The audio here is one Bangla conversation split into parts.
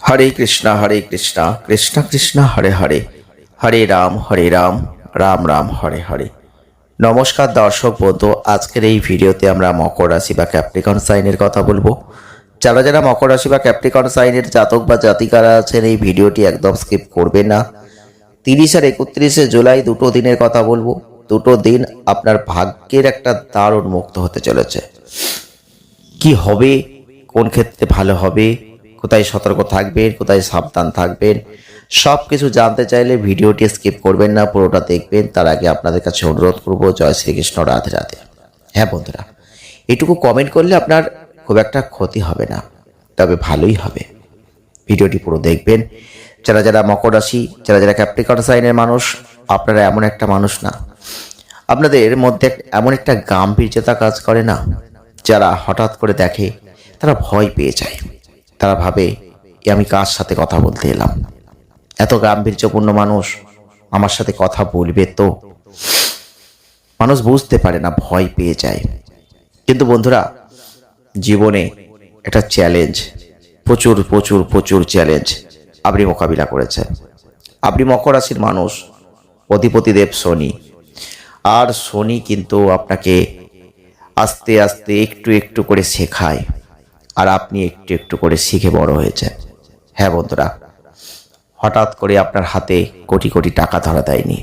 হরে কৃষ্ণ কৃষ্ণ কৃষ্ণ হরে হরে, হরে রাম রাম রাম হরে হরে। নমস্কার দর্শক বন্ধু, আজকের এই ভিডিওতে আমরা মকর রাশি বা ক্যাপ্রিকন সাইনের কথা বলবো। যারা যারা মকর রাশি বা ক্যাপ্রিকন সাইনের জাতক বা জাতিকারা আছেন, এই ভিডিওটি একদম স্কিপ করবেন না। 30 আর 31শে জুলাই দুটো দিনের কথা বলবো। দুটো দিন আপনার ভাগ্যের একটা দ্বার উন্মুক্ত হতে চলেছে। কি হবে, কোন ক্ষেত্রে ভালো হবে, কোথায় সতর্ক থাকবেন, কোথায় সাবধান থাকবেন, সব কিছু জানতে চাইলে ভিডিওটি স্কিপ করবেন না, পুরোটা দেখবেন। তার আগে আপনাদের কাছে অনুরোধ করব, জয় শ্রীকৃষ্ণ, রাধে রাধে। হ্যাঁ বন্ধুরা, এটুকু কমেন্ট করলে আপনার খুব একটা ক্ষতি হবে না, তবে ভালোই হবে। ভিডিওটি পুরো দেখবেন। যারা যারা মকর রাশি, যারা যারা ক্যাপ্রিকন সাইনের মানুষ, আপনারা এমন একটা মানুষ না, আপনাদের মধ্যে এমন একটা গাম্ভীর্যতা কাজ করে না, যারা হঠাৎ করে দেখে তারা ভয় পেয়ে যায়। তারা ভাবে আমি কার সাথে কথা বলতে এলাম, এত গাম্ভীর্যপূর্ণ মানুষ আমার সাথে কথা বলবে তো? মানুষ বুঝতে পারে না, ভয় পেয়ে যায়। কিন্তু বন্ধুরা, জীবনে একটা চ্যালেঞ্জ, প্রচুর প্রচুর প্রচুর চ্যালেঞ্জ আপনি মোকাবিলা করেছেন। আপনি মকর রাশির মানুষ, অধিপতিদেব শনি, আর শনি কিন্তু আপনাকে আস্তে আস্তে একটু একটু করে শেখায়, আর আপনি একটু একটু করে শিখে বড় হয়েছেন। হ্যাঁ বন্ধুরা, হঠাৎ করে আপনার হাতে কোটি কোটি টাকা ধরা দেয়নি,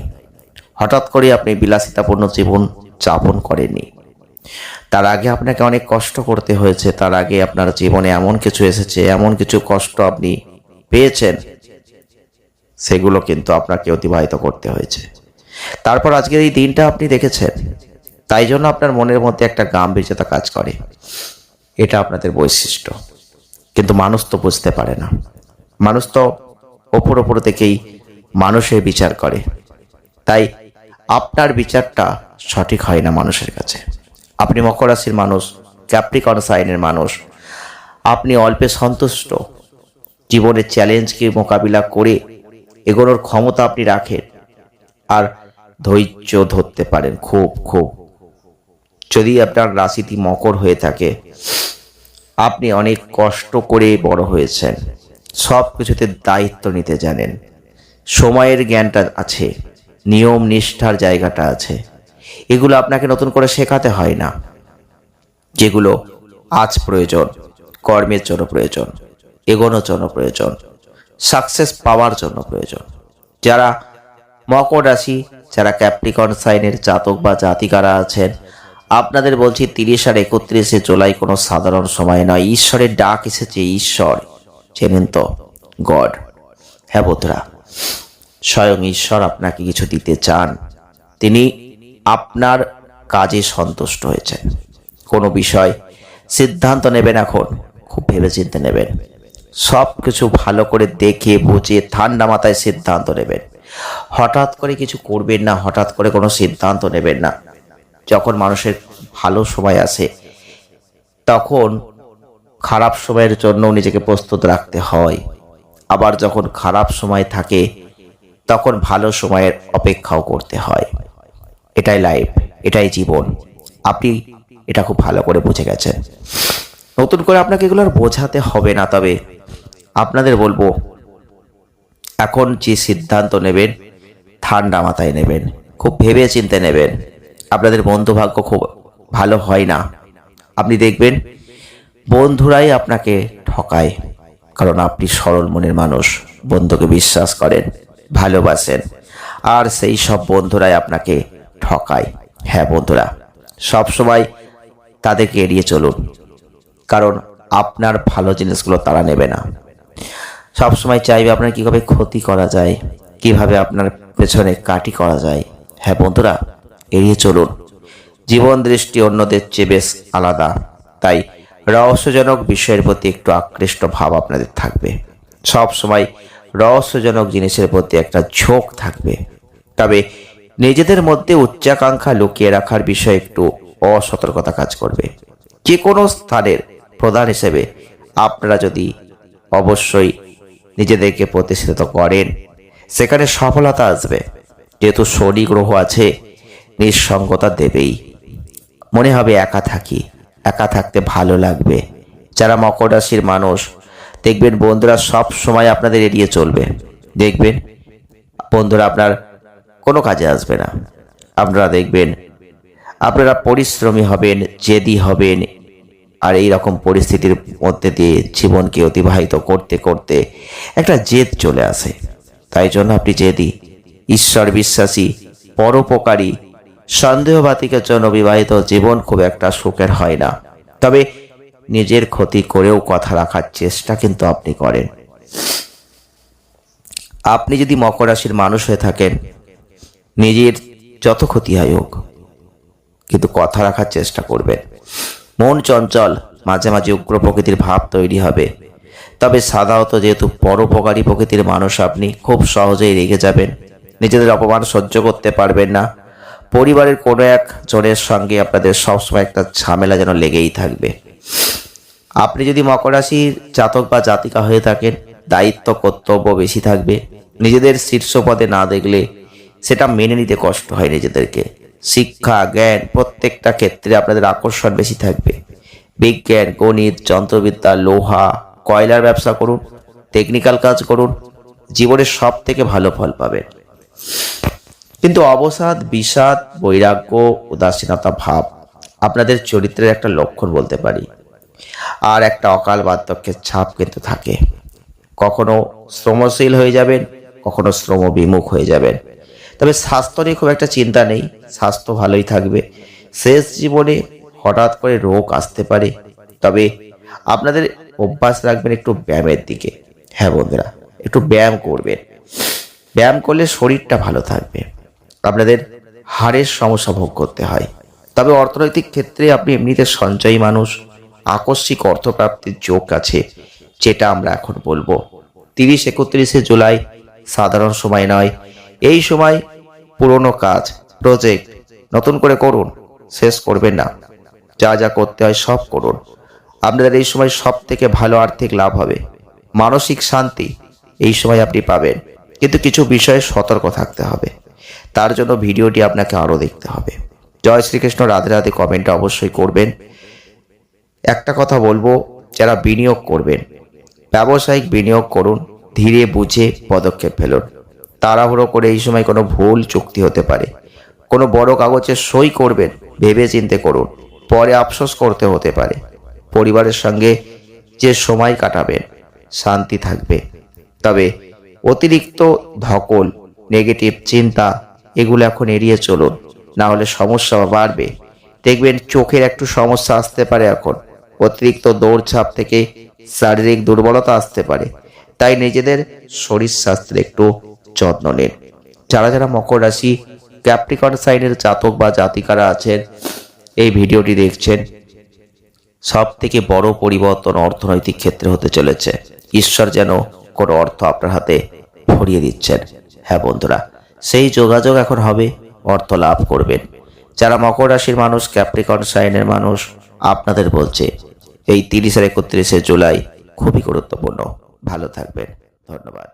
হঠাৎ করে আপনি বিলাসিতাপূর্ণ জীবন যাপন করেননি। তার আগে আপনাকে অনেক কষ্ট করতে হয়েছে, তার আগে আপনার জীবনে এমন কিছু এসেছে, এমন কিছু কষ্ট আপনি পেয়েছেন, সেগুলো কিন্তু আপনাকে অতিবাহিত করতে হয়েছে। তারপর আজকের এই দিনটা আপনি দেখেছেন, তাই জন্য আপনার মনের মধ্যে একটা গাম্ভীর্যতা কাজ করে। এটা আপনাদের বৈশিষ্ট্য, কিন্তু মানুষ তো বুঝতে পারে না। মানুষ তো ওপর ওপর থেকেই মানুষের বিচার করে, তাই আপনার বিচারটা সঠিক হয় না মানুষের কাছে। আপনি মকর রাশির মানুষ, ক্যাপ্রিকন সাইনের মানুষ, আপনি অল্পে সন্তুষ্ট, জীবনের চ্যালেঞ্জকে মোকাবিলা করে এগোনোর ক্ষমতা আপনি রাখেন, আর ধৈর্য ধরতে পারেন খুব খুব। যদি আপনার রাশিটি মকর হয়ে থাকে, আপনি অনেক কষ্ট করে বড় হয়েছেন, সব কিছুতে দায়িত্ব নিতে জানেন, সময়ের জ্ঞানটা আছে, নিয়ম নিষ্ঠার জায়গাটা আছে। এগুলো আপনাকে নতুন করে শেখাতে হয় না। যেগুলো আজ প্রয়োজন, কর্মের জন্য প্রয়োজন, এগোনোর জন্য প্রয়োজন, সাকসেস পাওয়ার জন্য প্রয়োজন। যারা মকর রাশি, যারা ক্যাপ্রিকন সাইনের জাতক বা জাতিকারা আছেন, আপনাদের বলছি 30 আর 31শে জুলাই কোনো সাধারণ সময় নয়। ঈশ্বরের ডাক এসেছে। ঈশ্বর চেনেন তো? গড। হ্যাঁ বন্ধুরা, স্বয়ং ঈশ্বর আপনাকে কিছু দিতে চান। তিনি আপনার কাজে সন্তুষ্ট হয়েছেন। কোনো বিষয় সিদ্ধান্ত নেবেন, এখন খুব ভেবেচিন্তে নেবেন। সব কিছু ভালো করে দেখে বুঝে ঠান্ডা মাথায় সিদ্ধান্ত নেবেন। হঠাৎ করে কিছু করবেন না, হঠাৎ করে কোনো সিদ্ধান্ত নেবেন না। যখন মানুষের ভালো সময় আসে, তখন খারাপ সময়ের জন্য নিজেকে প্রস্তুত রাখতে হয়। আবার যখন খারাপ সময় থাকে, তখন ভালো সময়ের অপেক্ষাও করতে হয়। এটাই লাইফ, এটাই জীবন। আপনি এটা খুব ভালো করে বুঝে গেছেন। নতুন করে আপনাকে এগুলো আর বোঝাতে হবে না। তবে আপনাদের বলবো, এখন যে সিদ্ধান্ত নেবেন, ঠান্ডা মাথায় নেবেন, খুব ভেবে চিন্তে নেবেন। আপনাদের বন্ধু ভাগ্য খুব ভালো হয় না। আপনি দেখবেন বন্ধুরাই আপনাকে ঠকায়, কারণ আপনি সরল মনের মানুষ, বন্ধুকে বিশ্বাস করেন, ভালোবাসেন, আর সেই সব বন্ধুরাই আপনাকে ঠকায়। হ্যাঁ বন্ধুরা, সবসময় তাদেরকে এড়িয়ে চলুন, কারণ আপনার ভালো জিনিসগুলো তারা নেবে না। সবসময় চাইবে আপনার কীভাবে ক্ষতি করা যায়, কিভাবে আপনার পেছনে কাটি করা যায়। হ্যাঁ বন্ধুরা, এড়িয়ে চলুন। জীবন দৃষ্টি অন্যদের চেয়ে বেশ আলাদা, তাই রহস্যজনক বিষয়ের প্রতি একটু আকৃষ্ট ভাব আপনাদের থাকবে। সব সময় রহস্যজনক জিনিসের প্রতি একটা ঝোঁক থাকবে। তবে নিজেদের মধ্যে উচ্চাকাঙ্ক্ষা লুকিয়ে রাখার বিষয়ে একটু অসতর্কতা কাজ করবে। যে কোনো স্থানের প্রধান হিসেবে আপনারা যদি অবশ্যই নিজেদেরকে প্রতিষ্ঠিত করেন, সেখানে সফলতা আসবে। যেহেতু শনি গ্রহ আছে, নিঃসঙ্গতা দেবেই। মনে হবে একা থাকি, একা থাকতে ভালো লাগবে। যারা মকর রাশির মানুষ, দেখবেন বন্ধুরা সব সময় আপনাদের এড়িয়ে চলবে। দেখবেন বন্ধুরা আপনার কোনো কাজে আসবে না। আপনারা দেখবেন আপনারা পরিশ্রমী হবেন, জেদি হবেন, আর এই রকম পরিস্থিতির মধ্যে দিয়ে জীবনকে অতিবাহিত করতে করতে একটা জেদ চলে আসে। তাই জন্য আপনি জেদি, ঈশ্বর বিশ্বাসী, পরোপকারী, সন্দেহবাতিকের জন্য বিবাহিত জীবন খুব একটা সুখের হয় না। তবে নিজের ক্ষতি করেও কথা রাখার চেষ্টা কিন্তু আপনি করেন। আপনি যদি মকর রাশির মানুষ হয়ে থাকেন, নিজের যত ক্ষতি হয় হোক, কিন্তু কথা রাখার চেষ্টা করবেন। মন চঞ্চল, মাঝে মাঝে উগ্র প্রকৃতির ভাব তৈরি হবে। তবে সাধারণত যেহেতু পরোপকারী প্রকৃতির মানুষ, আপনি খুব সহজেই রেগে যাবেন, নিজেদের অপমান সহ্য করতে পারবেন না। পরিবারের কোনো এক জনের সঙ্গে আপনাদের সবসময় একটা ঝামেলা যেন লেগেই থাকবে। আপনি যদি মকর রাশির জাতক বা জাতিকা হয়ে থাকেন, দায়িত্ব কর্তব্য বেশি থাকবে। নিজেদের শীর্ষ পদে না দেখলে সেটা মেনে নিতে কষ্ট হয় নিজেদেরকে। শিক্ষা, জ্ঞান, প্রত্যেকটা ক্ষেত্রে আপনাদের আকর্ষণ বেশি থাকবে। বিজ্ঞান, গণিত, যন্ত্রবিদ্যা, লোহা, কয়লার ব্যবসা করুন, টেকনিক্যাল কাজ করুন, জীবনের সব থেকে ভালো ফল পাবেন। কিন্তু অবসাদ, বিষাদ, বৈরাগ্য, উদাসীনতা ভাব আপনাদের চরিত্রের একটা লক্ষণ বলতে পারি। আর একটা অকাল বার্ধক্যের ছাপ কিন্তু থাকে। কখনো শ্রমশীল হয়ে যাবেন, কখনো শ্রম বিমুখ হয়ে যাবেন। তবে স্বাস্থ্য নিয়ে খুব একটা চিন্তা নেই, স্বাস্থ্য ভালোই থাকবে। শেষ জীবনে হঠাৎ করে রোগ আসতে পারে, তবে আপনাদের অভ্যাস রাখবেন একটু ব্যায়ামের দিকে। হ্যাঁ বন্ধুরা, একটু ব্যায়াম করবেন। ব্যায়াম করলে শরীরটা ভালো থাকবে। আপনাদের হাড়ের সমস্যা ভোগ করতে হয়, তবে অর্থনৈতিক ক্ষেত্রে আপনি এমনিতে সঞ্চয়ী মানুষ। আকস্মিক অর্থপ্রাপ্তির যোগ আছে, যেটা আমরা এখন বলবো। 30-31 জুলাই সাধারণ সময় নয়। এই সময় পুরনো কাজ, প্রজেক্ট নতুন করে করুন, শেষ করবেন না। যা যা করতে হয় সব করুন। আপনাদের এই সময় সব থেকে ভালো আর্থিক লাভ হবে। মানসিক শান্তি এই সময় আপনি পাবেন, কিন্তু কিছু বিষয়ে সতর্ক থাকতে হবে। তার জন্য ভিডিওটি আপনাকে আরও দেখতে হবে। জয় শ্রীকৃষ্ণ, রাধে রাধে। কমেন্টটা অবশ্যই করবেন। একটা কথা বলবো, যারা বিনিয়োগ করবেন, ব্যবসায়িক বিনিয়োগ করুন, ধীরে বুঝে পদক্ষেপ ফেলুন। তাড়াহুড়ো করে এই সময় কোনো ভুল চুক্তি হতে পারে। কোনো বড় কাগজে সই করবেন, ভেবে চিন্তে করুন, পরে আফসোস করতে হতে পারে। পরিবারের সঙ্গে যে সময় কাটাবেন, শান্তি থাকবে। তবে অতিরিক্ত ধকল, নেগেটিভ চিন্তা এগুলো এখন এড়িয়ে চলুন, না হলে সমস্যা বাড়বে। দেখবেন চোখের একটু সমস্যা আসতে পারে এখন। অতিরিক্ত দৌড়ঝাঁপ থেকে শারীরিক দুর্বলতা আসতে পারে, তাই নিজেদের শরীর স্বাস্থ্যের একটু যত্ন নিন। যারা যারা মকর রাশি ক্যাপ্রিকর্ন সাইনের জাতক বা জাতিকারা আছেন, এই ভিডিওটি দেখছেন, সব থেকে বড় পরিবর্তন অর্থনৈতিক ক্ষেত্রে হতে চলেছে। ঈশ্বর যেন কোনো অর্থ আপনার হাতে ভরিয়ে দিচ্ছেন। হ্যাঁ বন্ধুরা, সেই যোগাযোগ এখন হবে, অর্থ লাভ করবেন। যারা মকর রাশির মানুষ, ক্যাপ্রিকর্ন সাইনের মানুষ, আপনাদের বলছে এই 30 আর 31 জুলাই খুবই গুরুত্বপূর্ণ। ভালো থাকবেন। ধন্যবাদ।